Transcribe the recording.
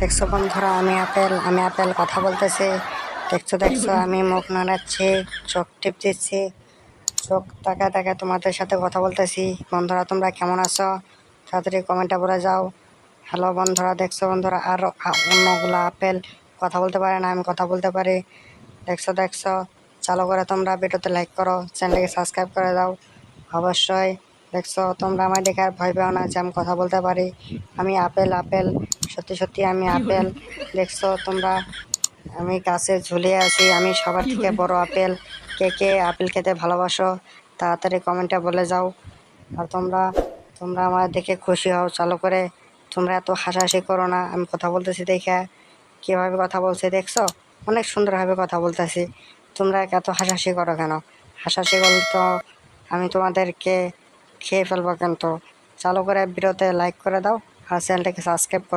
দেখছো বন্ধুরা, আমি আপেল কথা বলতেছি। দেখছো আমি মুখ নাড়াচ্ছি, চোখ টিপ দিচ্ছি, চোখ তাকায় তাকায় তোমাদের সাথে কথা বলতেছি। বন্ধুরা, তোমরা কেমন আছো? তাড়াতাড়ি কমেন্টে বলে যাও। হ্যালো বন্ধুরা, দেখছো বন্ধুরা, আর অন্যগুলা আপেল কথা বলতে পারে না, আমি কথা বলতে পারি। দেখছো চালু করে তোমরা ভিডিওতে লাইক করো, চ্যানেলকে সাবস্ক্রাইব করে দাও অবশ্যই। দেখছো তোমরা আমায় দেখে আর ভয় পেও না যে আমি কথা বলতে পারি। আমি আপেল, সত্যি সত্যি আমি আপেল। দেখছো তোমরা, আমি গাছে ঝুলিয়ে আছি, আমি সবার থেকে বড় আপেল। কে কে আপেল খেতে ভালোবাসো তাড়াতাড়ি কমেন্টে বলে যাও। আর তোমরা তোমরা আমার দেখে খুশি হও চালু করে। তোমরা এত হাসাহাসি করো না, আমি কথা বলতেছি দেখে কীভাবে কথা বলছি দেখছো, অনেক সুন্দরভাবে কথা বলতেছি। তোমরা এত হাসাহাসি করো কেন? হাসাহাসি করলে তো আমি তোমাদেরকে খেয়ে ফেলবো। কিন্তু চালু করে ভিডিওতে লাইক করে দাও আর চ্যানেলটাকে সাবস্ক্রাইব করো।